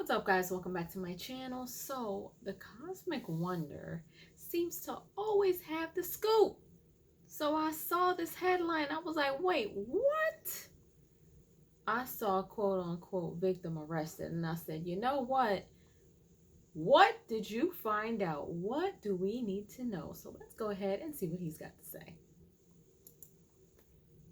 What's up, guys? Welcome back to my channel. So the Cosmic Wonder seems to always have the scoop. So I saw this headline. I was like, wait, what? I saw quote unquote victim arrested, and I said, you know what? What did you find out? What do we need to know? So let's go ahead and see what he's got to say.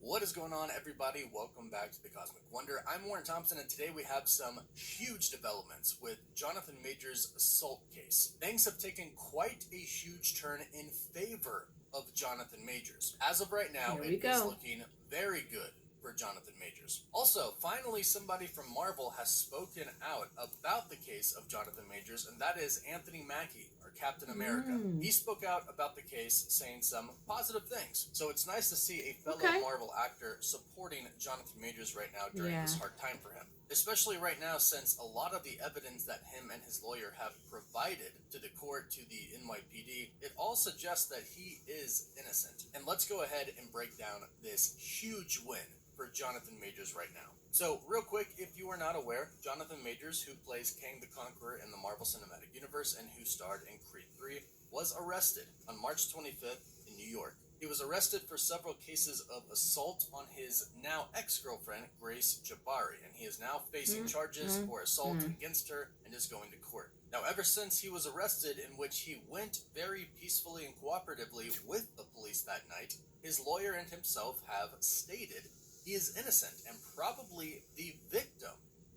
What is going on, everybody? Welcome back to the Cosmic Wonder. I'm Warren Thompson, and today we have some huge developments with Jonathan Majors' assault case. Things have taken quite a huge turn in favor of Jonathan Majors. As of right now, it is looking very good for Jonathan Majors. Also, finally, somebody from Marvel has spoken out about the case of Jonathan Majors, and that is Anthony Mackey, or Captain America. He spoke out about the case, saying some positive things. So it's nice to see a fellow Marvel actor supporting Jonathan Majors right now during this hard time for him. Especially right now, since a lot of the evidence that him and his lawyer have provided to the court, to the NYPD, it all suggests that he is innocent. And let's go ahead and break down this huge win for Jonathan Majors right now. So, real quick, if you are not aware, Jonathan Majors, who plays Kang the Conqueror in the Marvel Cinematic Universe and who starred in Creed 3, was arrested on March 25th in New York. He was arrested for several cases of assault on his now ex-girlfriend, Grace Jabbari, and he is now facing charges for assault against her and is going to court. Now, ever since he was arrested, in which he went very peacefully and cooperatively with the police that night, his lawyer and himself have stated he is innocent and probably the victim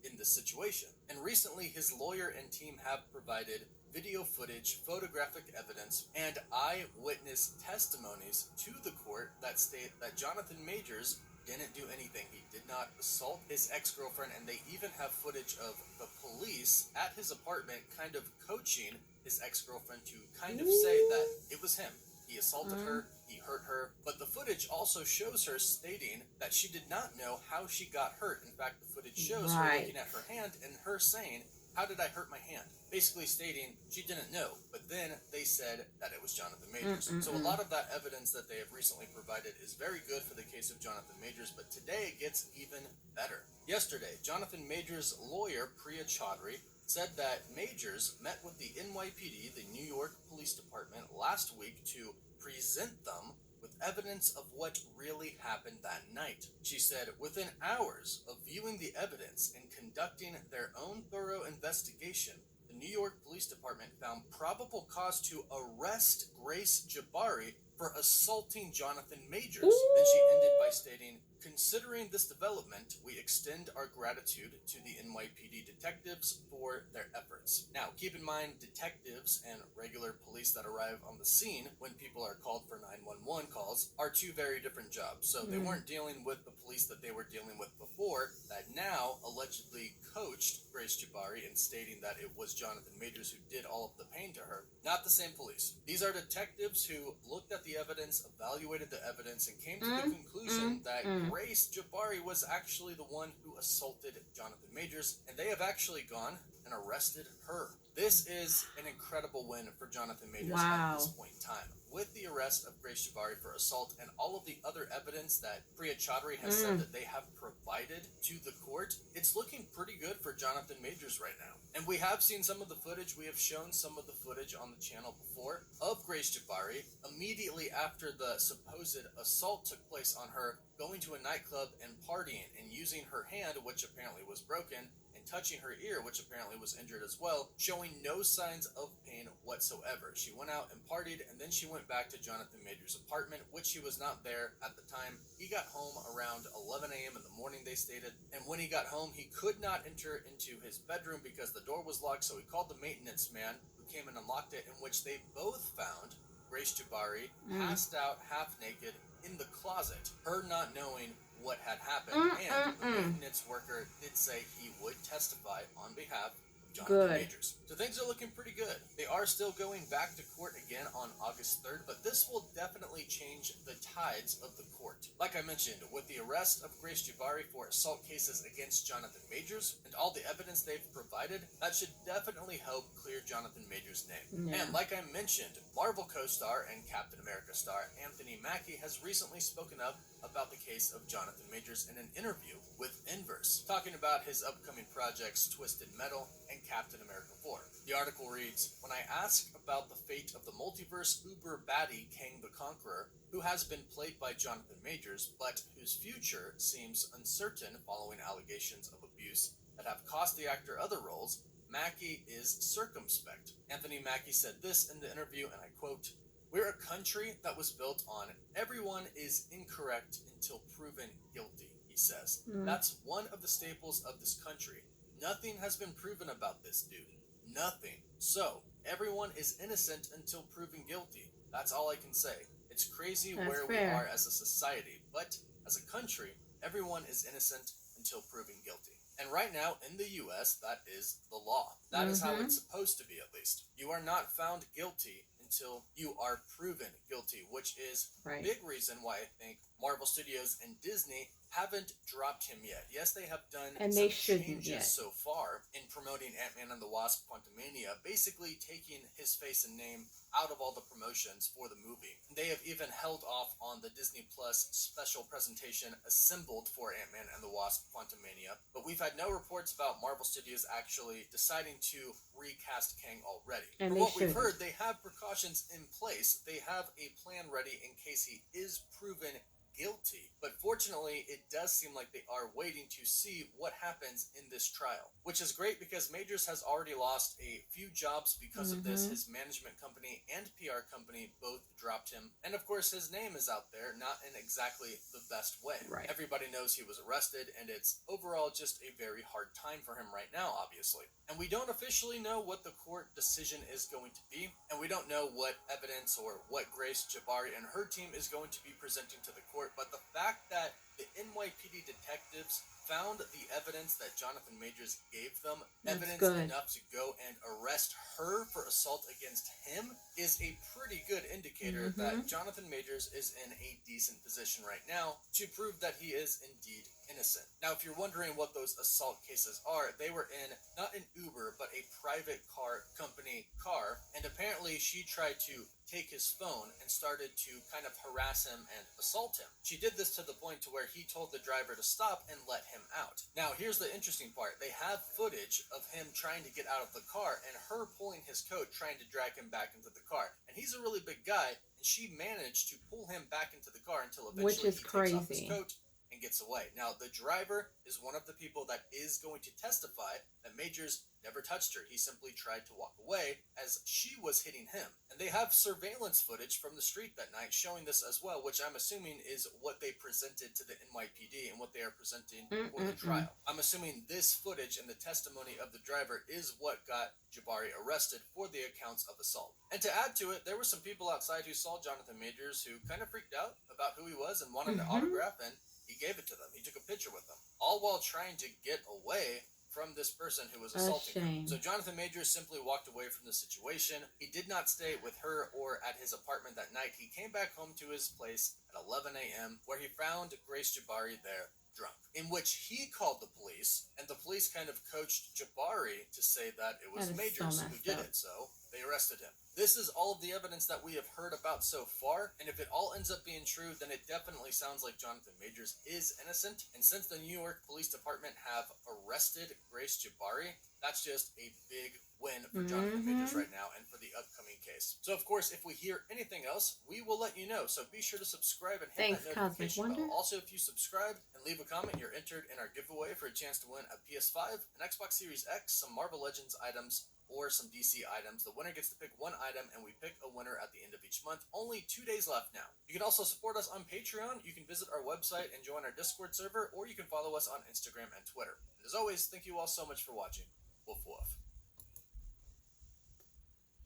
in this situation. And recently, his lawyer and team have provided video footage, photographic evidence, and eyewitness testimonies to the court that state that Jonathan Majors didn't do anything. He did not assault his ex-girlfriend, and they even have footage of the police at his apartment kind of coaching his ex-girlfriend to kind of say that it was him. He assaulted her, he hurt her, but the footage also shows her stating that she did not know how she got hurt. In fact, the footage shows her looking at her hand and her saying, "How did I hurt my hand?" Basically stating she didn't know, but then they said that it was Jonathan Majors. So a lot of that evidence that they have recently provided is very good for the case of Jonathan Majors, but today it gets even better. Yesterday, Jonathan Majors' lawyer, Priya Chaudhry, said that Majors met with the NYPD, the New York Police Department, last week to present them with evidence of what really happened that night. She said, within hours of viewing the evidence and conducting their own thorough investigation, the New York Police Department found probable cause to arrest Grace Jabbari for assaulting Jonathan Majors. Then she ended by stating, considering this development, we extend our gratitude to the NYPD detectives for their efforts. Now, keep in mind, detectives and regular police that arrive on the scene when people are called for 911 calls are two very different jobs. So they weren't dealing with the police that they were dealing with before, that now allegedly coached Grace Jabbari in stating that it was Jonathan Majors who did all of the pain to her. Not the same police. These are detectives who looked at the evidence, evaluated the evidence, and came to the conclusion that Grace Jabbari was actually the one who assaulted Jonathan Majors, and they have actually gone and arrested her. This is an incredible win for Jonathan Majors at this point in time. With the arrest of Grace Jabbari for assault and all of the other evidence that Priya Chaudhry has said that they have provided to the court, it's looking pretty good for Jonathan Majors right now. And we have seen some of the footage, we have shown some of the footage on the channel before of Grace Jabbari immediately after the supposed assault took place on her, going to a nightclub and partying and using her hand, which apparently was broken, and touching her ear, which apparently was injured as well, showing no signs of pain whatsoever. She went out and partied, and then she went back to Jonathan Majors' apartment, which she was not there at the time. He got home around 11 a.m. in the morning, they stated, and when he got home, he could not enter into his bedroom because the door was locked, so he called the maintenance man, who came and unlocked it, in which they both found Grace Jabbari passed out, half naked, in the closet, her not knowing what had happened, and the maintenance worker did say he would testify on behalf of Jonathan Majors. So things are looking pretty good. They are still going back to court again on August 3rd, but this will definitely change the tides of the court. Like I mentioned, with the arrest of Grace Jabbari for assault cases against Jonathan Majors and all the evidence they've provided, that should definitely help clear Jonathan Majors' name. And like I mentioned, Marvel co-star and Captain America star Anthony Mackey has recently spoken up about the case of Jonathan Majors in an interview with Inverse, talking about his upcoming projects Twisted Metal and Captain America 4. The article reads, "When I ask about the fate of the multiverse uber baddie Kang the Conqueror, who has been played by Jonathan Majors, but whose future seems uncertain following allegations of abuse that have cost the actor other roles, Mackey is circumspect." Anthony Mackey said this in the interview, and I quote, "We're a country that was built on everyone is incorrect until proven guilty," he says. "That's one of the staples of this country. Nothing has been proven about this dude. Nothing. So, everyone is innocent until proven guilty. That's all I can say. It's crazy where we are as a society, but as a country, everyone is innocent until proven guilty." And right now, in the US, that is the law. That is how it's supposed to be, at least. You are not found guilty until you are proven guilty, which is a big reason why I think Marvel Studios and Disney haven't dropped him yet. Yes, they have done some changes so far in promoting Ant-Man and the Wasp: Quantumania, basically taking his face and name out of all the promotions for the movie. They have even held off on the Disney Plus special presentation assembled for Ant-Man and the Wasp: Quantumania, but we've had no reports about Marvel Studios actually deciding to recast Kang already. From what we've heard, they have precautions in place. They have a plan ready in case he is proven guilty, but fortunately it does seem like they are waiting to see what happens in this trial, which is great because Majors has already lost a few jobs because of this. His management company and PR company both dropped him, and of course his name is out there, not in exactly the best way. Everybody knows he was arrested, and it's overall just a very hard time for him right now, obviously. And we don't officially know what the court decision is going to be, and we don't know what evidence or what Grace Jabbari and her team is going to be presenting to the court, but the fact that the NYPD detectives found the evidence that Jonathan Majors gave them, evidence enough to go and arrest her for assault against him, is a pretty good indicator that Jonathan Majors is in a decent position right now to prove that he is indeed innocent. Now, if you're wondering what those assault cases are, they were in not an Uber, but a private car company car, and apparently she tried to take his phone and started to kind of harass him and assault him. She did this to the point to where he told the driver to stop and let him out. Now, here's the interesting part. They have footage of him trying to get out of the car and her pulling his coat, trying to drag him back into the car. And he's a really big guy, and she managed to pull him back into the car until eventually he takes off his coat and gets away. Now, the driver is one of the people that is going to testify that Majors never touched her. He simply tried to walk away as she was hitting him. And they have surveillance footage from the street that night showing this as well, which I'm assuming is what they presented to the NYPD and what they are presenting for the trial. I'm assuming this footage and the testimony of the driver is what got Jabbari arrested for the accounts of assault. And to add to it, there were some people outside who saw Jonathan Majors who kind of freaked out about who he was and wanted an autograph, and he gave it to them. He took a picture with them, all while trying to get away from this person who was assaulting him. So Jonathan Majors simply walked away from the situation. He did not stay with her or at his apartment that night. He came back home to his place at 11 a.m. where he found Grace Jabbari there drunk, in which he called the police, and the police kind of coached Jabbari to say that it was Majors who did it, so they arrested him. This is all of the evidence that we have heard about so far, and if it all ends up being true, then it definitely sounds like Jonathan Majors is innocent, and since the New York Police Department have arrested Grace Jabbari, that's just a big win for Jonathan Majors right now and for the upcoming case. So, of course, if we hear anything else, we will let you know, so be sure to subscribe and hit that notification bell. Also, if you subscribe and leave a comment, you're entered in our giveaway for a chance to win a PS5, an Xbox Series X, some Marvel Legends items, or some DC items. The winner gets to pick one item, and we pick a winner at the end of each month. Only 2 days left now. You can also support us on Patreon. You can visit our website and join our Discord server, or you can follow us on Instagram and Twitter. And as always, thank you all so much for watching. Woof woof.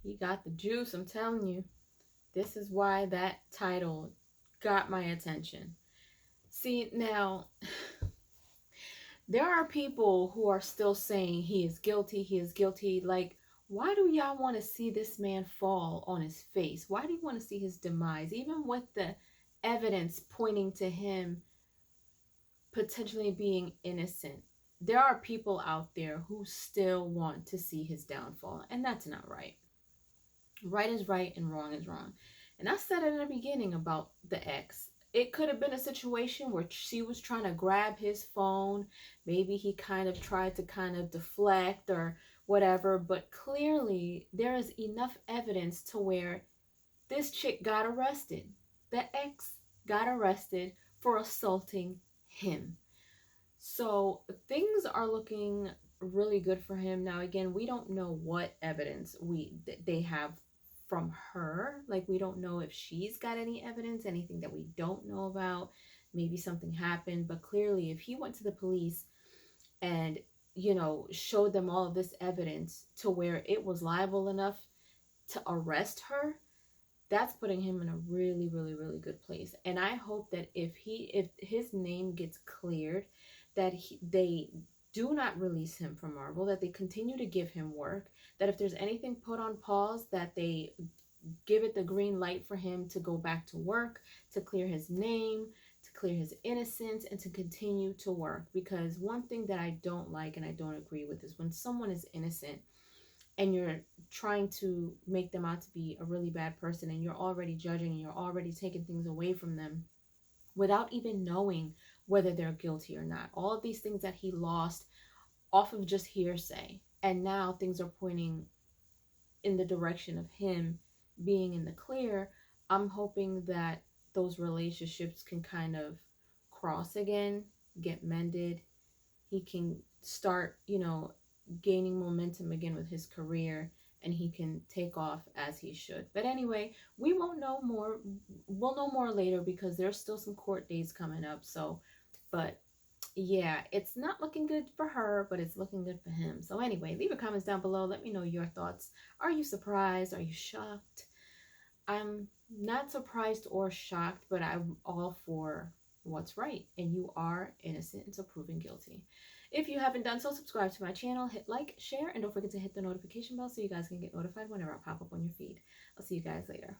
He got the juice, I'm telling you. This is why that title got my attention. See, now, there are people who are still saying he is guilty, he is guilty. Like, why do y'all want to see this man fall on his face? Why do you want to see his demise? Even with the evidence pointing to him potentially being innocent, there are people out there who still want to see his downfall, and that's not right. Right is right and wrong is wrong. And I said it in the beginning about the ex. it could have been a situation where she was trying to grab his phone. Maybe he kind of tried to kind of deflect or whatever, but clearly there is enough evidence to where this chick got arrested. The ex got arrested for assaulting him. So things are looking really good for him. Now again, we don't know what evidence they have from her. Like, we don't know if she's got any evidence, anything that we don't know about. Maybe something happened, but clearly if he went to the police and, you know, showed them all of this evidence to where it was liable enough to arrest her, that's putting him in a really, really, really good place. And I hope that if his name gets cleared, that they do not release him from Marvel, that they continue to give him work, that if there's anything put on pause, that they give it the green light for him to go back to work, to clear his name, to clear his innocence, and to continue to work. Because one thing that I don't like and I don't agree with is when someone is innocent and you're trying to make them out to be a really bad person, and you're already judging and you're already taking things away from them without even knowing whether they're guilty or not. All of these things that he lost off of just hearsay, and now things are pointing in the direction of him being in the clear. I'm hoping that those relationships can kind of cross again, get mended. He can start, you know, gaining momentum again with his career, and he can take off as he should. But anyway, we won't know more. We'll know more later because there's still some court days coming up. So, but yeah, it's not looking good for her, but it's looking good for him. So anyway, leave your comments down below. Let me know your thoughts. Are you surprised? Are you shocked? I'm not surprised or shocked, but I'm all for what's right. And you are innocent until proven guilty. If you haven't done so, subscribe to my channel, hit like, share, and don't forget to hit the notification bell so you guys can get notified whenever I pop up on your feed. I'll see you guys later.